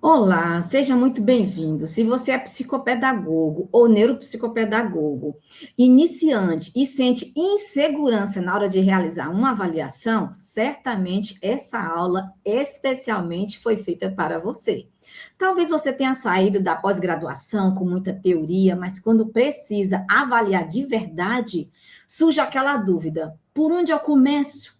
Olá, seja muito bem-vindo. Se você é psicopedagogo ou neuropsicopedagogo, iniciante e sente insegurança na hora de realizar uma avaliação, certamente essa aula especialmente foi feita para você. Talvez você tenha saído da pós-graduação com muita teoria, mas quando precisa avaliar de verdade, surge aquela dúvida: por onde eu começo?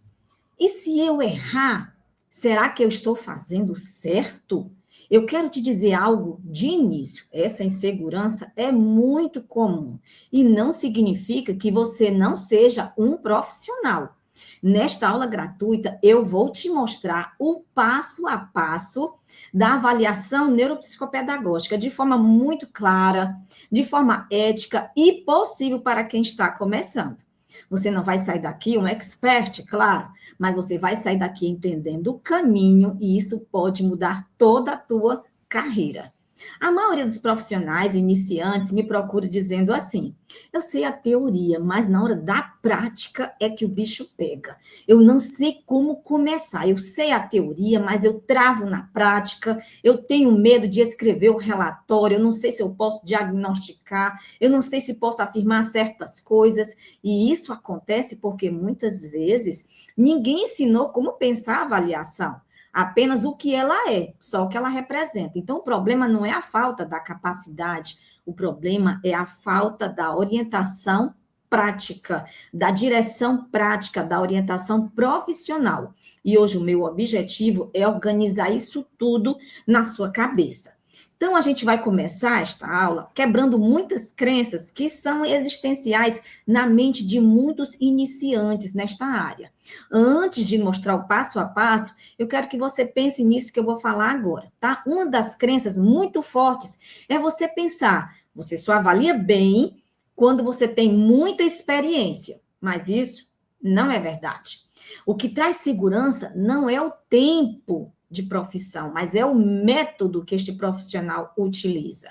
E se eu errar, será que eu estou fazendo certo? Eu quero te dizer algo de início. Essa insegurança é muito comum e não significa que você não seja um profissional. Nesta aula gratuita, eu vou te mostrar o passo a passo da avaliação neuropsicopedagógica de forma muito clara, de forma ética e possível para quem está começando. Você não vai sair daqui um expert, claro, mas você vai sair daqui entendendo o caminho e isso pode mudar toda a tua carreira. A maioria dos profissionais iniciantes me procura dizendo assim: eu sei a teoria, mas na hora da prática é que o bicho pega. Eu não sei como começar. Eu sei a teoria, mas eu travo na prática. Eu tenho medo de escrever o relatório. Eu não sei se eu posso diagnosticar. Eu não sei se posso afirmar certas coisas. E isso acontece porque muitas vezes ninguém ensinou como pensar a avaliação, apenas o que ela é, só o que ela representa. Então, o problema não é a falta da capacidade, o problema é a falta da orientação prática, da direção prática, da orientação profissional. E hoje o meu objetivo é organizar isso tudo na sua cabeça. Então, a gente vai começar esta aula quebrando muitas crenças que são existenciais na mente de muitos iniciantes nesta área. Antes de mostrar o passo a passo, eu quero que você pense nisso que eu vou falar agora, tá? Uma das crenças muito fortes é você pensar, você só avalia bem quando você tem muita experiência, mas isso não é verdade. O que traz segurança não é o tempo de profissão, mas é o método que este profissional utiliza.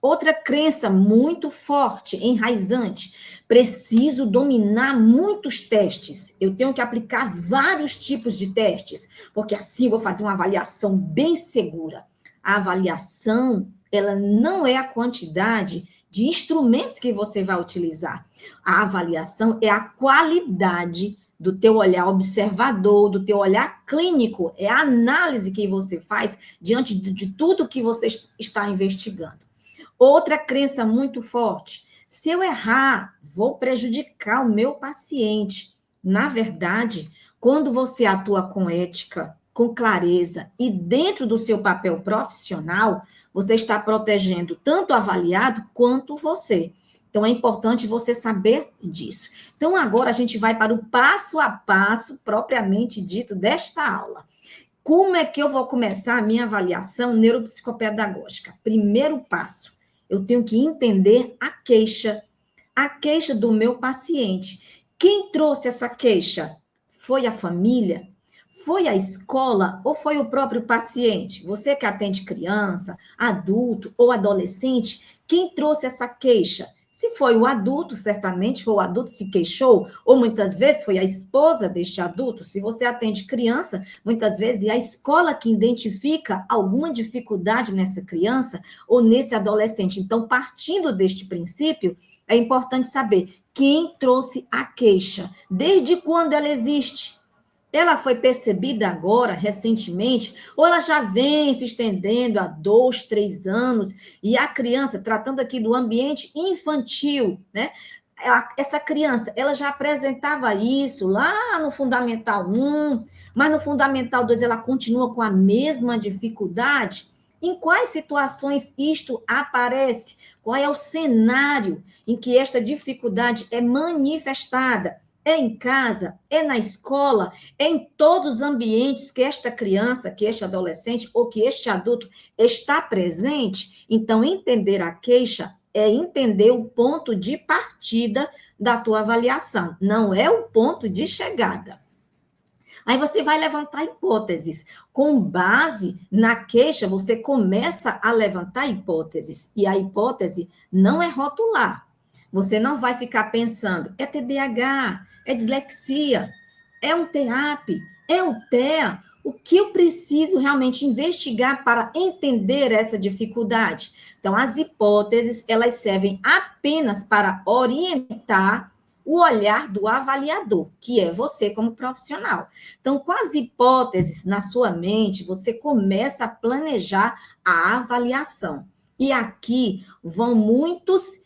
Outra crença muito forte, enraizante, preciso dominar muitos testes. Eu tenho que aplicar vários tipos de testes, porque assim vou fazer uma avaliação bem segura. A avaliação, ela não é a quantidade de instrumentos que você vai utilizar. A avaliação é a qualidade do teu olhar observador, do teu olhar clínico, é a análise que você faz diante de tudo que você está investigando. Outra crença muito forte: se eu errar, vou prejudicar o meu paciente. Na verdade, quando você atua com ética, com clareza e dentro do seu papel profissional, você está protegendo tanto o avaliado quanto você. Então, é importante você saber disso. Então, agora a gente vai para o passo a passo propriamente dito desta aula. Como é que eu vou começar a minha avaliação neuropsicopedagógica? Primeiro passo, eu tenho que entender a queixa do meu paciente. Quem trouxe essa queixa? Foi a família? Foi a escola ou foi o próprio paciente? Você que atende criança, adulto ou adolescente, quem trouxe essa queixa? Se foi o adulto, certamente foi o adulto que se queixou, ou muitas vezes foi a esposa deste adulto. Se você atende criança, muitas vezes é a escola que identifica alguma dificuldade nessa criança ou nesse adolescente. Então, partindo deste princípio, é importante saber quem trouxe a queixa, desde quando ela existe. Ela foi percebida agora, recentemente, ou ela já vem se estendendo há 2, 3 anos, e a criança, tratando aqui do ambiente infantil, né? Essa criança, ela já apresentava isso lá no Fundamental 1, mas no Fundamental 2 ela continua com a mesma dificuldade. Em quais situações isto aparece? Qual é o cenário em que esta dificuldade é manifestada? É em casa, é na escola, é em todos os ambientes que esta criança, que este adolescente ou que este adulto está presente. Então, entender a queixa é entender o ponto de partida da tua avaliação, não é o ponto de chegada. Aí você vai levantar hipóteses. Com base na queixa, você começa a levantar hipóteses. E a hipótese não é rotular. Você não vai ficar pensando, é TDAH, é dislexia, é um TEAP, é o TEA, O que eu preciso realmente investigar para entender essa dificuldade? Então, as hipóteses, elas servem apenas para orientar o olhar do avaliador, que é você como profissional. Então, com as hipóteses na sua mente, você começa a planejar a avaliação. E aqui são muitas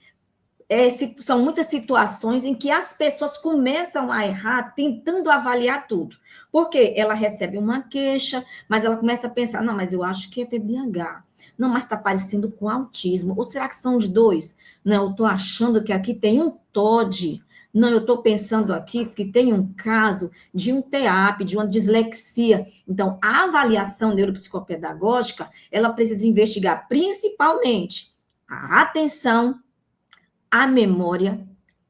situações em que as pessoas começam a errar tentando avaliar tudo. Porque ela recebe uma queixa, mas ela começa a pensar, não, mas eu acho que é TDAH. Não, mas está parecendo com autismo. Ou será que são os dois? Não, eu estou achando que aqui tem um TOD. Não, eu estou pensando aqui que tem um caso de um TEAP, de uma dislexia. Então, a avaliação neuropsicopedagógica, ela precisa investigar principalmente a atenção, a memória,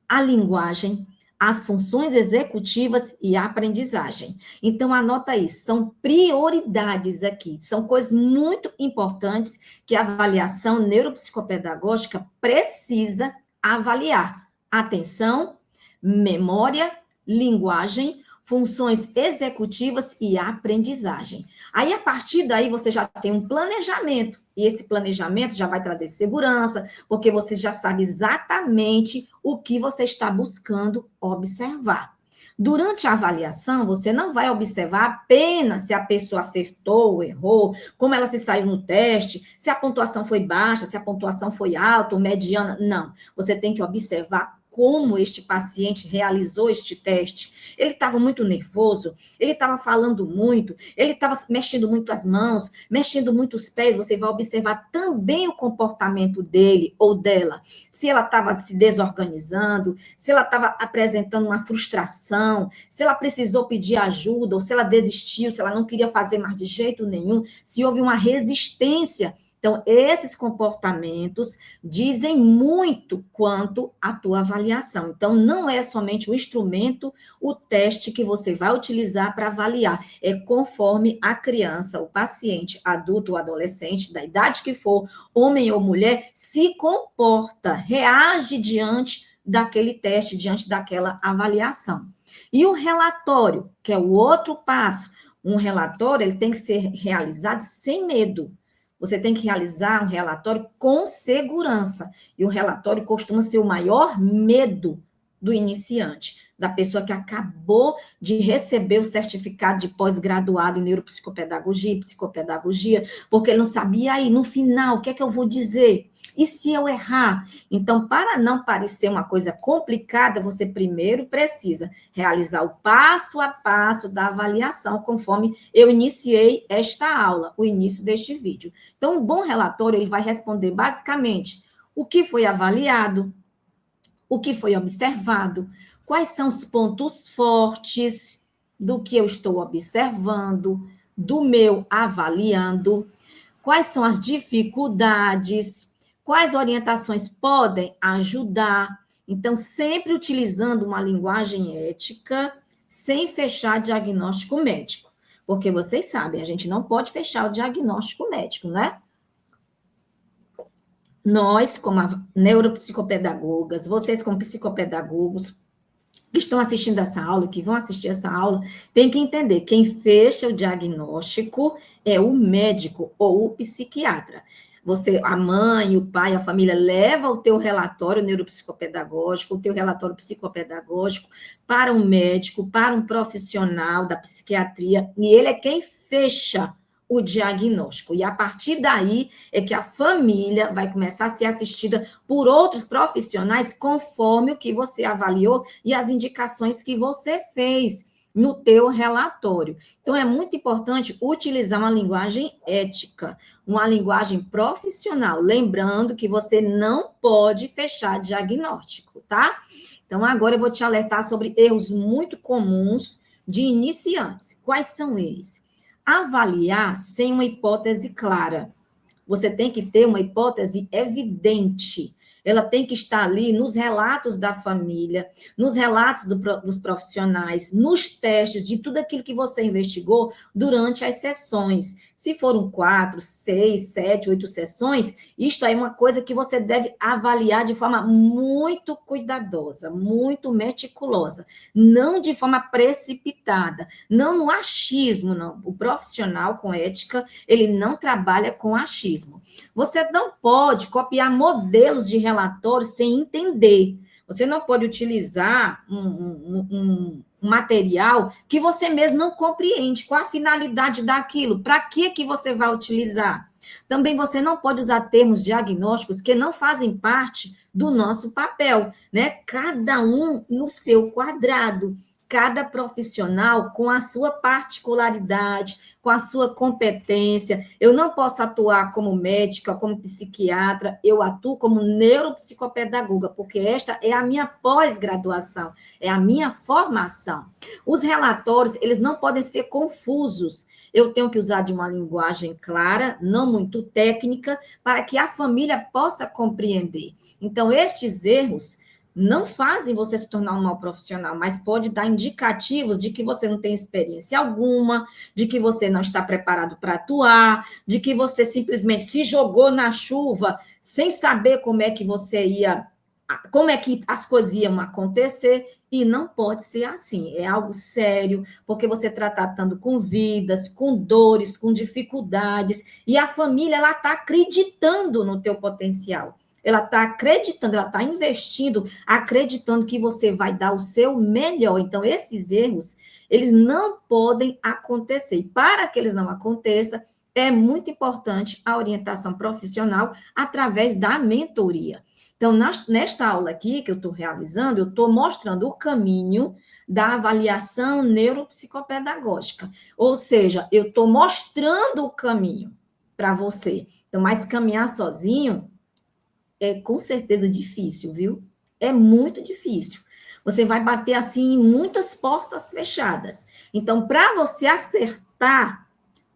a linguagem, as funções executivas e a aprendizagem. Então, anota aí, são prioridades aqui, são coisas muito importantes que a avaliação neuropsicopedagógica precisa avaliar. Atenção, memória, linguagem, funções executivas e aprendizagem. Aí, a partir daí, você já tem um planejamento, e esse planejamento já vai trazer segurança, porque você já sabe exatamente o que você está buscando observar. Durante a avaliação, você não vai observar apenas se a pessoa acertou ou errou, como ela se saiu no teste, se a pontuação foi baixa, se a pontuação foi alta ou mediana. Não. Você tem que observar como este paciente realizou este teste. Ele estava muito nervoso, ele estava falando muito, ele estava mexendo muito as mãos, mexendo muito os pés. Você vai observar também o comportamento dele ou dela. Se ela estava se desorganizando, se ela estava apresentando uma frustração, se ela precisou pedir ajuda, ou se ela desistiu, se ela não queria fazer mais de jeito nenhum, se houve uma resistência. Então, esses comportamentos dizem muito quanto à tua avaliação. Então, não é somente o instrumento, o teste que você vai utilizar para avaliar. É conforme a criança, o paciente, adulto ou adolescente, da idade que for, homem ou mulher, se comporta, reage diante daquele teste, diante daquela avaliação. E o relatório, que é o outro passo. Um relatório, ele tem que ser realizado sem medo. Você tem que realizar um relatório com segurança. E o relatório costuma ser o maior medo do iniciante, da pessoa que acabou de receber o certificado de pós-graduado em neuropsicopedagogia e psicopedagogia, porque ele não sabia aí, no final, o que é que eu vou dizer? E se eu errar? Então, para não parecer uma coisa complicada, você primeiro precisa realizar o passo a passo da avaliação, conforme eu iniciei esta aula, o início deste vídeo. Então, um bom relatório, ele vai responder basicamente o que foi avaliado, o que foi observado, quais são os pontos fortes do que eu estou observando, do meu avaliando, quais são as dificuldades, quais orientações podem ajudar. Então, sempre utilizando uma linguagem ética, sem fechar diagnóstico médico. Porque vocês sabem, a gente não pode fechar o diagnóstico médico, né? Nós, como neuropsicopedagogas, vocês como psicopedagogos, que estão assistindo essa aula, que vão assistir essa aula, tem que entender, quem fecha o diagnóstico é o médico ou o psiquiatra. Você, a mãe, o pai, a família leva o teu relatório neuropsicopedagógico, o teu relatório psicopedagógico para um médico, para um profissional da psiquiatria, e ele é quem fecha o diagnóstico. E a partir daí é que a família vai começar a ser assistida por outros profissionais conforme o que você avaliou e as indicações que você fez no teu relatório. Então, é muito importante utilizar uma linguagem ética, uma linguagem profissional, lembrando que você não pode fechar diagnóstico, tá? Então, agora eu vou te alertar sobre erros muito comuns de iniciantes. Quais são eles? Avaliar sem uma hipótese clara. Você tem que ter uma hipótese evidente. Ela tem que estar ali nos relatos da família, nos relatos dos profissionais, nos testes, de tudo aquilo que você investigou durante as sessões. Se foram 4, 6, 7, 8 sessões, isto aí é uma coisa que você deve avaliar de forma muito cuidadosa, muito meticulosa, não de forma precipitada, não no achismo, não. O profissional com ética, ele não trabalha com achismo. Você não pode copiar modelos de relatórios sem entender. Você não pode utilizar um material que você mesmo não compreende. Qual a finalidade daquilo? Para que você vai utilizar? Também você não pode usar termos diagnósticos que não fazem parte do nosso papel, né? Cada um no seu quadrado. Cada profissional com a sua particularidade, com a sua competência. Eu não posso atuar como médica, como psiquiatra, eu atuo como neuropsicopedagoga, porque esta é a minha pós-graduação, é a minha formação. Os relatórios, eles não podem ser confusos. Eu tenho que usar de uma linguagem clara, não muito técnica, para que a família possa compreender. Então, estes erros não fazem você se tornar um mau profissional, mas pode dar indicativos de que você não tem experiência alguma, de que você não está preparado para atuar, de que você simplesmente se jogou na chuva sem saber como é que você ia, como é que as coisas iam acontecer, e não pode ser assim. É algo sério, porque você está tratando com vidas, com dores, com dificuldades, e a família ela está acreditando no teu potencial. Ela está acreditando, ela está investindo, acreditando que você vai dar o seu melhor. Então, esses erros, eles não podem acontecer. E para que eles não aconteçam, é muito importante a orientação profissional através da mentoria. Então, nesta aula aqui que eu estou realizando, eu estou mostrando o caminho da avaliação neuropsicopedagógica. Ou seja, eu estou mostrando o caminho para você. Então, mas caminhar sozinho é com certeza difícil, viu? É muito difícil. Você vai bater assim em muitas portas fechadas. Então, para você acertar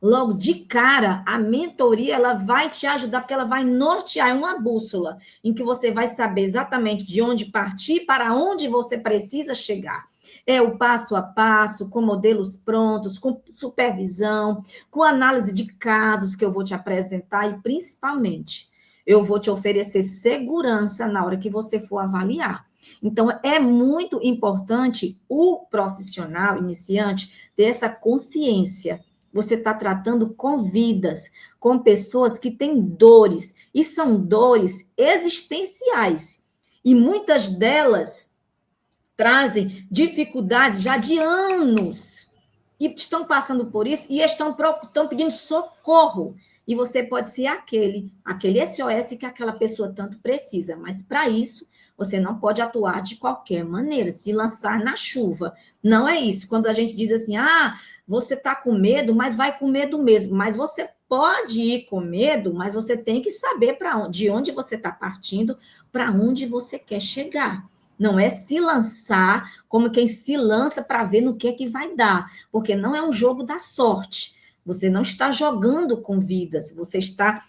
logo de cara, a mentoria ela vai te ajudar, porque ela vai nortear, é uma bússola, em que você vai saber exatamente de onde partir, para onde você precisa chegar. É o passo a passo, com modelos prontos, com supervisão, com análise de casos que eu vou te apresentar e, principalmente, eu vou te oferecer segurança na hora que você for avaliar. Então, é muito importante o profissional iniciante ter essa consciência. Você está tratando com vidas, com pessoas que têm dores, e são dores existenciais. E muitas delas trazem dificuldades já de anos, e estão passando por isso, e estão pedindo socorro. E você pode ser aquele SOS que aquela pessoa tanto precisa, mas para isso, você não pode atuar de qualquer maneira, se lançar na chuva. Não é isso. Quando a gente diz assim, você está com medo, mas vai com medo mesmo. Mas você pode ir com medo, mas você tem que saber de onde você está partindo, para onde você quer chegar. Não é se lançar como quem se lança para ver no que vai dar, porque não é um jogo da sorte. Você não está jogando com vidas, você está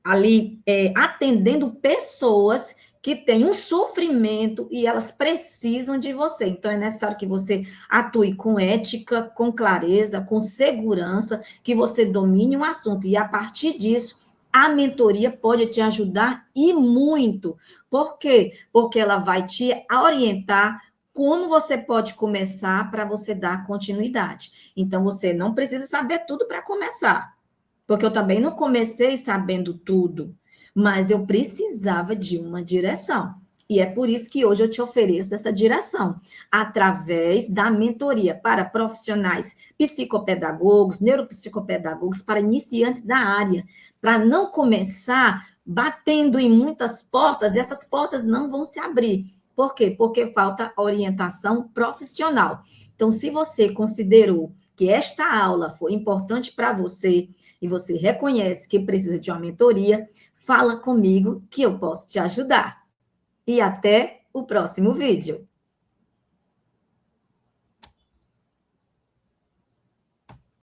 ali atendendo pessoas que têm um sofrimento e elas precisam de você. Então, é necessário que você atue com ética, com clareza, com segurança, que você domine o assunto. E, a partir disso, a mentoria pode te ajudar e muito. Por quê? Porque ela vai te orientar como você pode começar para você dar continuidade. Então, você não precisa saber tudo para começar, porque eu também não comecei sabendo tudo, mas eu precisava de uma direção. E é por isso que hoje eu te ofereço essa direção, através da mentoria para profissionais psicopedagogos, neuropsicopedagogos, para iniciantes da área, para não começar batendo em muitas portas, e essas portas não vão se abrir. Por quê? Porque falta orientação profissional. Então, se você considerou que esta aula foi importante para você e você reconhece que precisa de uma mentoria, fala comigo que eu posso te ajudar. E até o próximo vídeo.